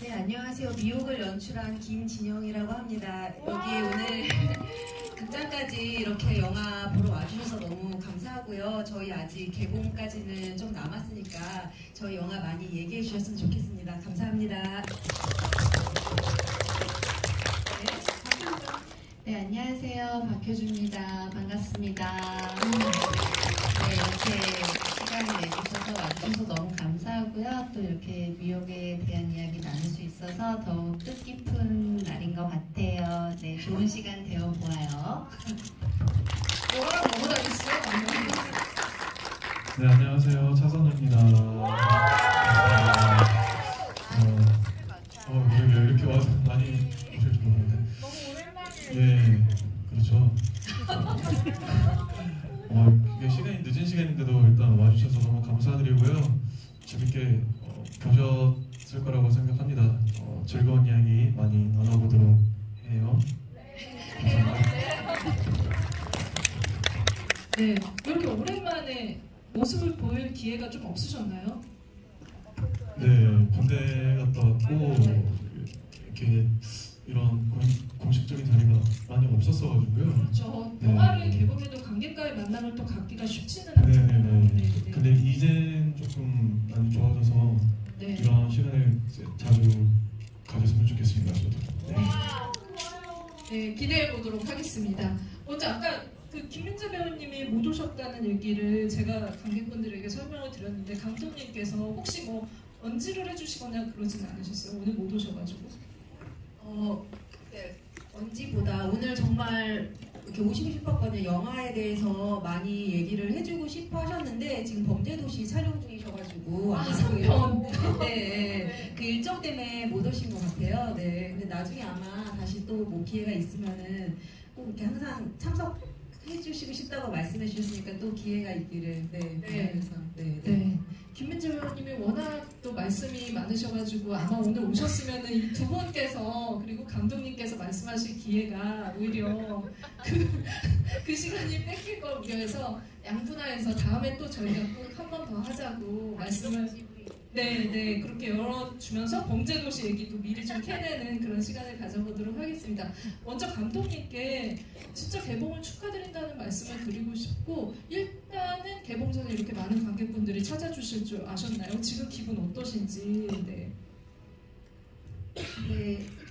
네, 안녕하세요. 미혹을 연출한 김진영이라고 합니다. 여기 오늘 극장까지 이렇게 영화 보러 와주셔서 너무 감사하고요. 저희 아직 개봉까지는 좀 남았으니까 저희 영화 많이 얘기해 주셨으면 좋겠습니다. 감사합니다. 네, 안녕하세요. 박효주입니다. 반갑습니다. 네, 이렇게 시간을 내주셔서 와주셔서 너무 감사하고요. 또 이렇게 미혹에 대한 이야기 나눌 수 있어서 더욱 뜻깊은 날인 것 같아요. 네, 좋은 시간 되어보아요. 뭐랑 너무 다르시죠? 네, 안녕하세요. 차선우입니다. 왜 이렇게 와서 많이 오실 줄 모르겠는데. 너무 오랜만이에요. 예, 그렇죠. 이게 시간이 늦은 시간인데도 일단 와주셔서 너무 감사드리고요. 재밌게 보셨을 거라고 생각합니다. 즐거운 이야기 많이 나눠보도록 해요. 네, 이렇게 오랜만에 모습을 보일 기회가 좀 없으셨나요? 네, 군대 갔다 왔고 이렇게 이런 공식적인 자리가 많이 없었어가지고요. 그렇죠. 네. 영화를 개봉해도 관객과의 만남을 또 갖기가 쉽지는 않잖아요. 네네네. 근데 이젠 조금 많이 좋아져서 네. 이런 시간을 이제 자주 가졌으면 좋겠습니다. 저도. 네. 네, 기대해 보도록 하겠습니다. 먼저 아까 그 김민재 배우님이 못 오셨다는 얘기를 제가 관객분들에게 설명을 드렸는데 감독님께서 혹시 뭐 언지를 해주시거나 그러진 않으셨어요? 오늘 못 오셔가지고. 네, 언지보다 오늘 정말 이렇게 오시고 싶었거든요. 영화에 대해서 많이 얘기를 해주고 싶어 하셨는데 지금 범죄도시 촬영 중이셔가지고 아마 3편. 네, 그 일정 때문에 못 오신 것 같아요. 네, 근데 나중에 아마 다시 또 뭐 기회가 있으면은 꼭 이렇게 항상 참석해주시고 싶다고 말씀해 주셨으니까 또 기회가 있기를. 네, 그래서 네. 김민재 배우님이 워낙 또 말씀이 많으셔가지고 아마 오늘 오셨으면은 이 두 분께서 그리고 감독님께서 말씀하실 기회가 오히려 그 시간이 뺏길 거 우려해서 양분화해서 다음에 또 저희가 꼭 한 번 더 하자고 말씀을 네 그렇게 열어주면서 범죄도시 얘기도 미리 좀 캐내는 그런 시간을 가져보도록 하겠습니다. 먼저 감독님께 진짜 개봉을 축하드린다는 말씀을 드리고 싶고 일단은 개봉 전에 이렇게 많은 관객분들이 찾아주실 줄 아셨나요? 지금 기분 어떠신지. 네.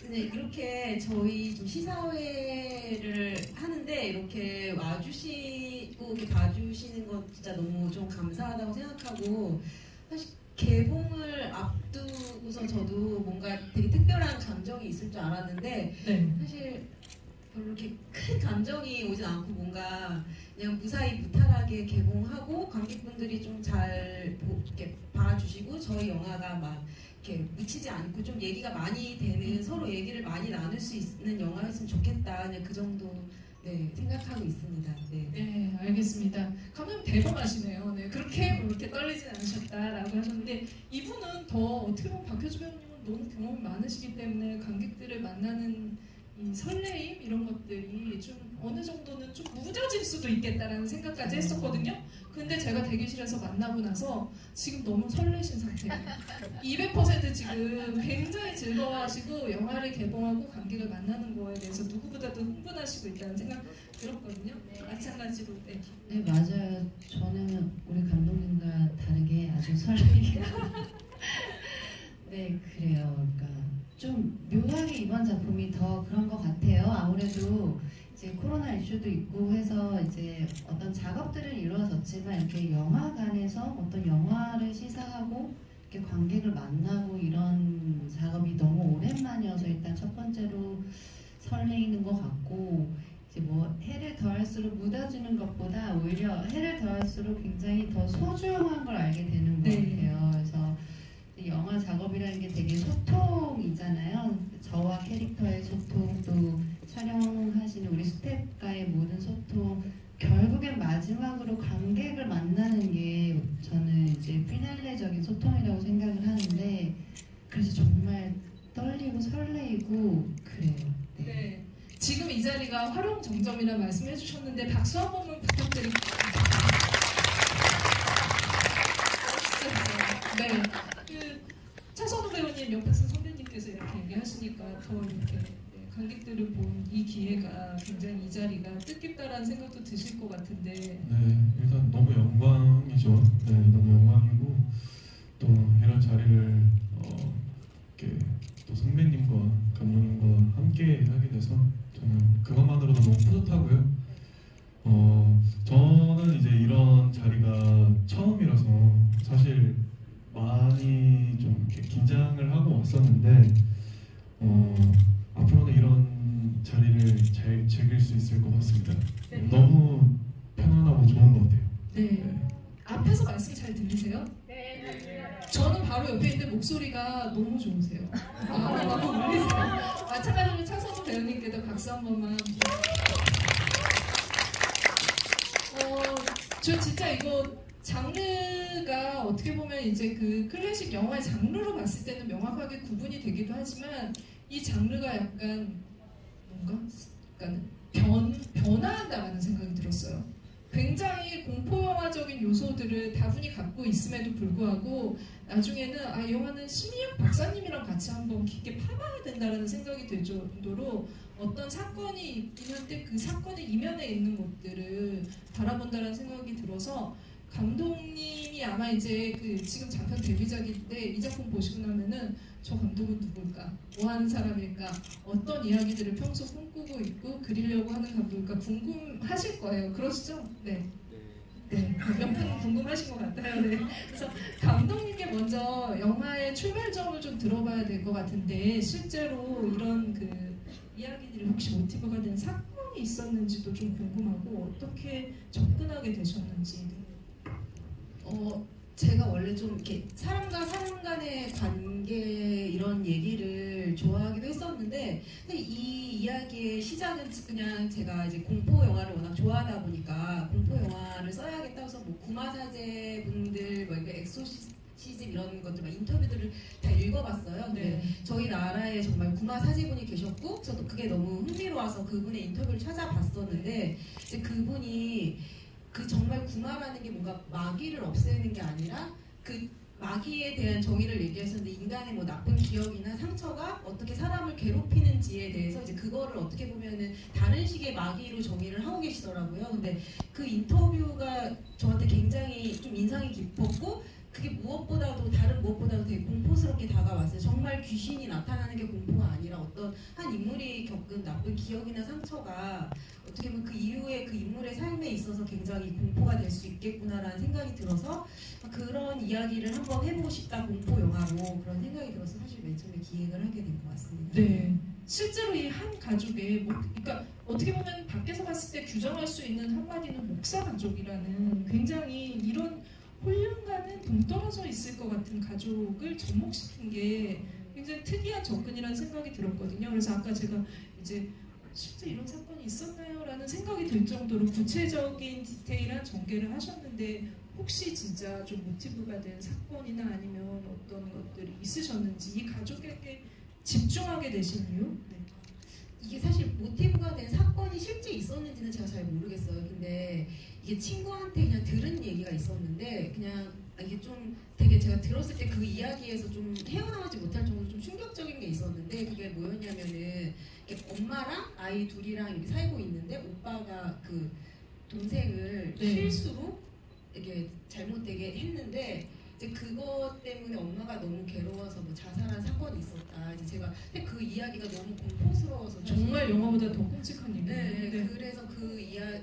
네, 이렇게 저희 좀 시사회를 하는데 이렇게 와주시고 이렇게 봐주시는 건 진짜 너무 좀 감사하다고 생각하고 사실 개봉을 앞두고서 저도 뭔가 되게 특별한 감정이 있을 줄 알았는데 네. 사실 별로 이렇게 큰 감정이 오진 않고 뭔가 그냥 무사히 무탈하게 개봉하고 관객분들이 좀 잘 이렇게 봐주시고 저희 영화가 막 이렇게 묻히지 않고 좀 얘기가 많이 되는 서로 얘기를 많이 나눌 수 있는 영화였으면 좋겠다 그냥 그 정도 생각하고 있습니다. 네, 알겠습니다. 감독님 대범하시네요. 네, 그렇게 떨리진 않으셨다라고 하셨는데 이분은 더 어떻게 보면 박효주 배우님은 너무 경험이 많으시기 때문에 관객들을 만나는 이 설레임 이런 것들이 좀 어느 정도는 좀 무뎌질 수도 있겠다라는 생각까지 했었거든요. 근데 제가 대기실에서 만나고 나서 지금 너무 설레신 상태예요. 200% 지금 굉장히 즐거워하시고 영화를 개봉하고 관객을 만나는 거에 대해서 누구보다도 흥분하시고 있다는 생각 들었거든요. 마찬가지로. 네, 맞아요. 저는 우리 감독님과 다르게 아주 설레게 네, 그래요. 그러니까 좀 묘하게 이번 작품이 더 그런 것 같아요. 아무래도 이제 코로나 이슈도 있고 해서 이제 어떤 작업들은 이루어졌지만 이렇게 영화관에서 어떤 영화를 시사하고 이렇게 관객을 만나고 이런 작업이 너무 오랜만이어서 일단 첫 번째로 설레이는 것 같고 이제 뭐 해를 더할수록 묻어지는 것보다 오히려 해를 더할수록 굉장히 더 소중한 걸 알게 되는 것 같아요. 그래서 영화 작업이라는 게 되게 소통이잖아요. 저와 캐릭터의 소통, 또 촬영하시는 우리 스태프과의 모든 소통, 결국엔 마지막으로 관객을 만나는 게 저는 이제 피날레적인 소통이라고 생각을 하는데 그래서 정말 떨리고 설레이고 그래요. 네. 지금 이 자리가 화룡정점이라는 말씀해 주셨는데 박수 한 번만 부탁드립니다. 네. 차선우 배우님 옆에서 선배님 감독님께서 이렇게 얘기하시니까 더 이렇게 관객들을 본 이 기회가 굉장히 이 자리가 뜻깊다라는 생각도 드실 것 같은데. 네, 일단 너무 영광이죠. 네, 너무 영광이고 또 이런 자리를 이렇게 또 선배님과 감독님과 함께 하게 돼서 저는 그것만으로도 너무 뿌듯하고요. 저는 이제 이런 자리가 처음이라서 사실 많이 좀 이렇게 긴장을 하고 왔었는데 앞으로는 이런 자리를 잘 즐길 수 있을 것 같습니다. 네. 너무 편안하고 좋은 것 같아요. 네. 앞에서 말씀 잘 들리세요? 저는 바로 옆에 있는데 목소리가 너무 좋으세요. 너무 울리세요. 마찬가지로 차성우 배우님께도 박수 한 번만. 저 진짜 이거 장르가 어떻게 보면 이제 그 클래식 영화의 장르로 봤을 때는 명확하게 구분이 되기도 하지만 이 장르가 약간 뭔가 약간 변화한다라는 생각이 들었어요. 굉장히 공포영화적인 요소들을 다분히 갖고 있음에도 불구하고 나중에는 이 영화는 심희엽 박사님이랑 같이 한번 깊게 파봐야 된다는 생각이 들 정도로 어떤 사건이 있긴 한데 그 사건의 이면에 있는 것들을 바라본다는 생각이 들어서 감독님이 아마 이제 그 지금 장편 데뷔작인데 이 작품 보시고 나면은 저 감독은 누굴까? 뭐 하는 사람일까? 어떤 이야기들을 평소 꿈꾸고 있고 그리려고 하는 감독일까? 궁금하실 거예요. 그러시죠? 네. 네. 몇 분 궁금하신 것 같아요. 네. 그래서 감독님께 먼저 영화의 출발점을 좀 들어봐야 될 것 같은데 실제로 이런 그 이야기들이 혹시 모티브가 된 사건이 있었는지도 좀 궁금하고 어떻게 접근하게 되셨는지. 제가 원래 좀 이렇게 사람과 사람 간의 관계 이런 얘기를 좋아하기도 했었는데 이 이야기의 시작은 그냥 제가 이제 공포 영화를 워낙 좋아하다 보니까 공포 영화를 써야겠다 해서 뭐 구마사제 분들 뭐 엑소시즘 이런 것들 막 인터뷰들을 다 읽어봤어요. 근데 네. 저희 나라에 정말 구마사제분이 계셨고 저도 그게 너무 흥미로워서 그분의 인터뷰를 찾아봤었는데 이제 그분이 그 정말 구마라는 게 뭔가 마귀를 없애는 게 아니라 그 마귀에 대한 정의를 얘기하셨는데 인간의 뭐 나쁜 기억이나 상처가 어떻게 사람을 괴롭히는지에 대해서 이제 그거를 어떻게 보면은 다른 식의 마귀로 정의를 하고 계시더라고요. 근데 그 인터뷰가 저한테 굉장히 좀 인상이 깊었고 그게 무엇보다도 다른 무엇보다도 되게 공포스럽게 다가왔어요. 정말 귀신이 나타나는 게 공포가 아니라 어떤 한 인물이 겪은 나쁜 기억이나 상처가 어떻게 보면 그 이후에 그 인물의 삶에 있어서 굉장히 공포가 될 수 있겠구나라는 생각이 들어서 그런 이야기를 한번 해보고 싶다 공포 영화로 그런 생각이 들어서 사실 맨 처음에 기획을 하게 된 것 같습니다. 네. 실제로 이 한 가족의 그러니까 어떻게 보면 밖에서 봤을 때 규정할 수 있는 한마디는 목사 가족이라는 굉장히 이런 홀령과는 동떨어져 있을 것 같은 가족을 접목시킨 게 굉장히 특이한 접근이라는 생각이 들었거든요. 그래서 아까 제가 이제 실제 이런 사건이 있었나요? 라는 생각이 들 정도로 구체적인 디테일한 전개를 하셨는데 혹시 진짜 좀 모티브가 된 사건이나 아니면 어떤 것들이 있으셨는지 이 가족에게 집중하게 되신 이유? 네. 이게 사실 모티브가 된 사건이 실제 있었는지는 제가 잘 모르겠어요. 근데 이게 친구한테 그냥 들은 얘기가 있었는데 그냥 이게 좀 되게 제가 들었을 때 그 이야기에서 좀 헤어나오지 못할 정도로 좀 충격적인 게 있었는데 그게 뭐였냐면은 엄마랑 아이 둘이랑 이렇게 살고 있는데 오빠가 그 동생을 네. 실수로 이렇게 잘못되게 했는데 이제 그것 때문에 엄마가 너무 괴로워서 뭐 자살한 사건이 있었다. 이제 제가 그 이야기가 너무 공포스러워서 정말 영화보다 더 끔찍한 얘기예요. 네, 그래서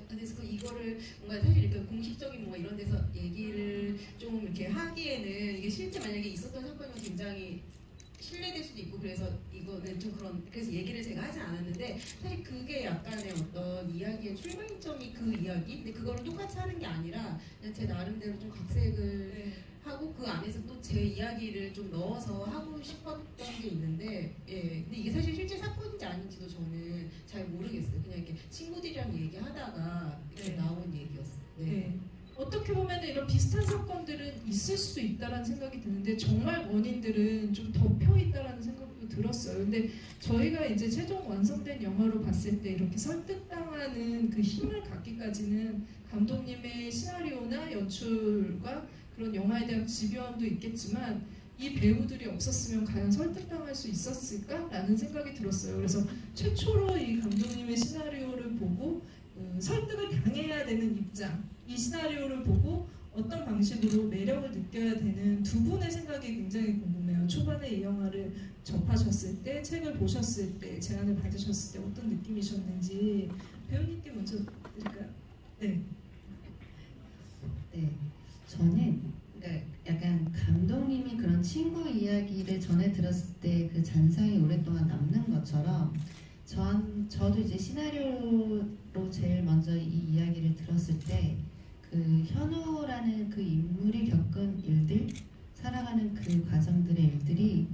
그래서 이거를 뭔가 사실 이렇게 공식적인 뭐 이런 데서 얘기를 좀 이렇게 하기에는 이게 실제 만약에 있었던 사건이면 굉장히 신뢰될 수도 있고 그래서 이거는 좀 그래서 얘기를 제가 하지 않았는데 사실 그게 약간의 어떤 이야기의 출발점이 그 이야기 근데 그거를 똑같이 하는 게 아니라 그냥 제 나름대로 좀 각색을 네. 하고 그 안에서 또 제 이야기를 좀 넣어서 하고 싶었던 게 있는데 근데 이게 사실 실제 사건인지 아닌지도 저는 잘 모르겠어요. 그냥 이렇게 친구들이랑 얘기하다가 이렇게 네. 나온 얘기였어요. 네. 어떻게 보면 이런 비슷한 사건들은 있을 수 있다라는 생각이 드는데 정말 원인들은 좀 덮여 있다라는 생각도 들었어요. 근데 저희가 이제 최종 완성된 영화로 봤을 때 이렇게 설득당하는 그 힘을 갖기까지는 감독님의 시나리오나 연출과 그런 영화에 대한 집요함도 있겠지만 이 배우들이 없었으면 과연 설득당할 수 있었을까라는 생각이 들었어요. 그래서 최초로 이 감독님의 시나리오를 보고 설득을 당해야 되는 입장, 이 시나리오를 보고 어떤 방식으로 매력을 느껴야 되는 두 분의 생각이 굉장히 궁금해요. 초반에 이 영화를 접하셨을 때, 책을 보셨을 때, 제안을 받으셨을 때 어떤 느낌이셨는지 배우님께 먼저 드릴까요? 네. 네, 저는 그러니까 약간 감독님이 그런 친구 이야기를 전해 들었을 때 그 잔상이 오랫동안 남는 것처럼 저도 이제 시나리오로 제일 먼저 이 이야기를 들었을 때 그 현우라는 그 인물이 겪은 일들, 살아가는 그 과정들의 일들이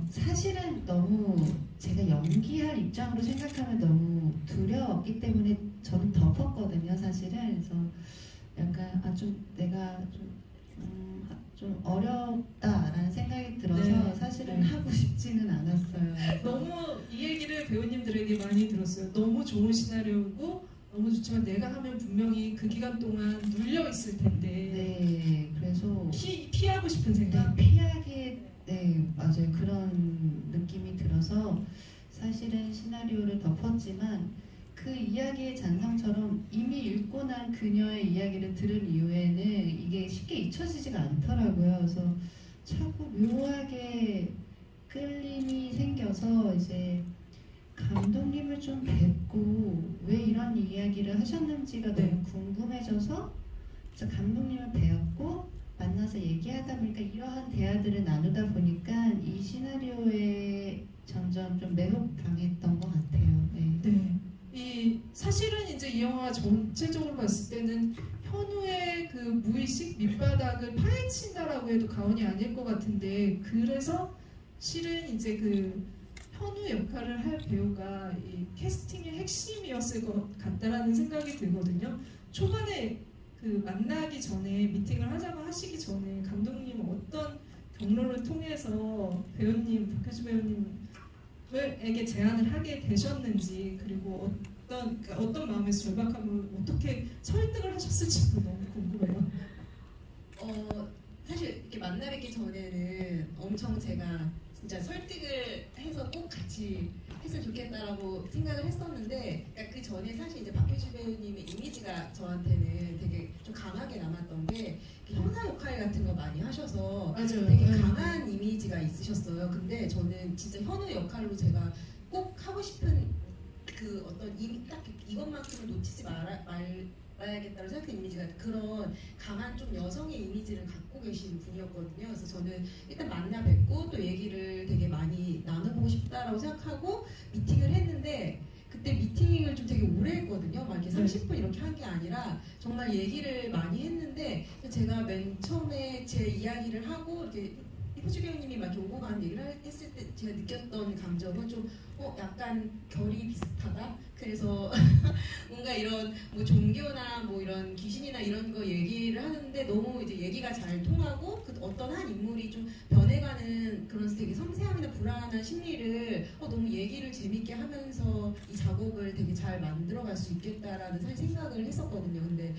사실은 너무 제가 연기할 입장으로 생각하면 너무 두려웠기 때문에 저는 덮었거든요, 사실은. 그래서 약간 좀 내가 좀 어렵다라는 생각이 들어서 네. 사실은 하고 싶지는 않았어요. 너무 이 얘기를 배우님들에게 많이 들었어요. 너무 좋은 시나리오고 너무 좋지만 내가 하면 분명히 그 기간 동안 눌려 있을 텐데. 네, 그래서 피하고 싶은 생각. 네, 맞아요. 그런 느낌이 들어서 사실은 시나리오를 덮었지만 그 이야기의 잔상처럼 이미 읽고 난 그녀의 이야기를 들은 이후에는 이게 쉽게 잊혀지지가 않더라고요. 그래서 자꾸 묘하게 끌림이 생겨서 이제 감독님을 좀 뵙고 왜 이런 이야기를 하셨는지가 너무 궁금해져서 감독님을 뵈었고 만나서 얘기하다 보니까 이러한 대화들을 나누다 보니까 이 시나리오에 점점 좀 매혹당했던 것 같아요. 네. 네. 사실은 이제 이 영화 전체적으로 봤을 때는 현우의 그 무의식 밑바닥을 파헤친다라고 해도 과언이 아닐 것 같은데, 그래서 실은 이제 그 현우 역할을 할 배우가 이 캐스팅의 핵심이었을 것 같다라는 생각이 들거든요. 초반에 그 만나기 전에 미팅을 하자고 하시기 전에 감독님은 어떤 경로를 통해서 배우님, 박효주 배우님에게 제안을 하게 되셨는지, 그리고 어떤 마음에서 절박함을 어떻게 설득을 하셨을지도 너무 궁금해요. 사실 이렇게 만나 뵙기 전에는 엄청 제가 진짜 설득을 해서 꼭 같이 했으면 좋겠다라고 생각을 했었는데, 그러니까 그 전에 사실 이제 박효주 배우님의 이미지가 저한테는 되게 좀 강하게 남았던 게 형사 역할 같은 거 많이 하셔서 맞아요. 되게 강한 이미지가 있으셨어요. 근데 저는 진짜 현우 역할로 제가 꼭 하고 싶은 그 어떤 딱 이것만큼은 놓치지 말아야겠다고 생각한 이미지가 그런 강한 좀 여성의 이미지를 갖고 계신 분이었거든요. 그래서 저는 일단 만나 뵙고 또 얘기를 되게 많이 나눠보고 싶다라고 생각하고 미팅을 했는데, 그때 미팅을 좀 되게 오래 했거든요. 막 이렇게 30분 이렇게 한 게 아니라 정말 얘기를 많이 했는데, 제가 맨 처음에 제 이야기를 하고 이렇게 효주 배우님이 막 이렇게 오고 가는 얘기를 했을 때 제가 느꼈던 감정은 좀 약간 결이 비슷하다. 그래서 뭔가 이런 뭐 종교나 뭐 이런 귀신이나 이런 거 얘기를 하는데 너무 이제 얘기가 잘 통하고 그 어떤 한 인물이 좀 변해가는 그런 되게 섬세함이나 불안한 심리를 너무 얘기를 재밌게 하면서 이 작업을 되게 잘 만들어갈 수 있겠다라는 사실 생각을 했었거든요. 근데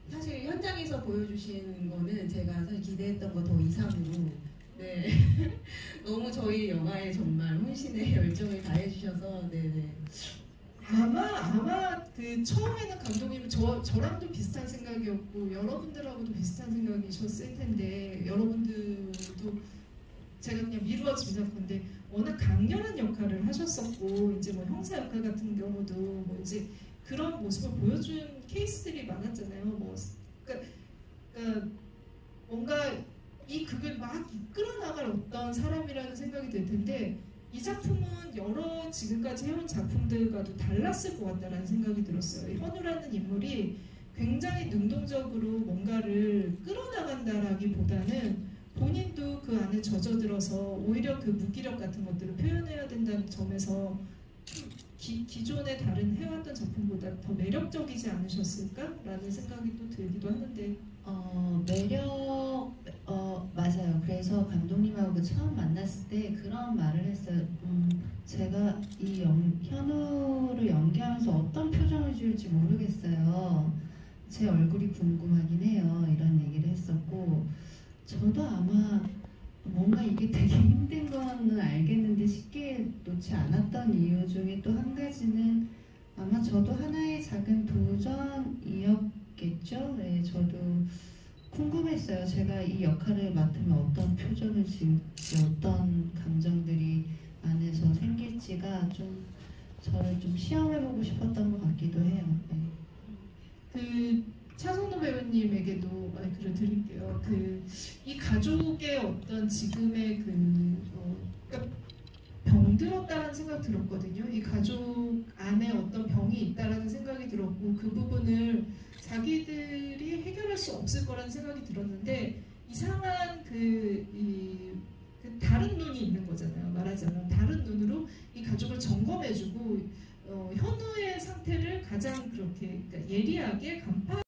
사실 현장에서 보여주신 거는 제가 사실 기대했던 거 더 이상으로 네 너무 저희 영화에 정말 혼신의 열정을 다해주셔서 네네. 아마 그 처음에는 감독님은 저랑도 비슷한 생각이었고 여러분들하고도 비슷한 생각이셨을 텐데, 여러분들도 제가 그냥 미루어지면서 근데 워낙 강렬한 역할을 하셨었고 이제 뭐 형사 역할 같은 경우도 뭐 이제 그런 모습을 보여준 케이스들이 많았잖아요. 뭐 그러니까 뭔가 이 극을 막 이끌어 나갈 어떤 사람이라는 생각이 들 텐데, 이 작품은 여러 지금까지 해온 작품들과도 달랐을 것 같다는 생각이 들었어요. 현우라는 인물이 굉장히 능동적으로 뭔가를 끌어나간다라기보다는 본인도 그 안에 젖어들어서 오히려 그 무기력 같은 것들을 표현해야 된다는 점에서 기존의 다른 해왔던 작품보다 더 매력적이지 않으셨을까라는 생각이 또 들기도 하는데. 맞아요. 그래서 감독님하고 처음 만났을 때 그런 말을 했어요. 제가 이 현우를 연기하면서 어떤 표정을 지을지 모르겠어요. 제 얼굴이 궁금하긴 해요. 이런 얘기를 했었고, 저도 아마 뭔가 이게 되게 힘든 거는 알겠는데 쉽게 놓지 않았던 이유 중에 또 한 가지는 아마 저도 하나의 작은 도전이었겠죠. 네, 저도 궁금했어요. 제가 이 역할을 맡으면 어떤 표정을 지을지, 어떤 감정들이 안에서 생길지가 좀 저를 좀 시험해보고 싶었던 것 같기도 해요. 네. 그 차성도 배우님에게도 마이크를 드릴게요. 이 가족의 어떤 지금의 그러니까 병들었다는 생각 들었거든요. 이 가족 안에 어떤 병이 있다라는 생각이 들었고 그 부분을 자기들이 해결할 수 없을 거라는 생각이 들었는데 이상한 그 다른 눈이 있는 거잖아요. 말하자면 다른 눈으로 이 가족을 점검해주고 현우의 상태를 가장 그렇게 그러니까 예리하게 간파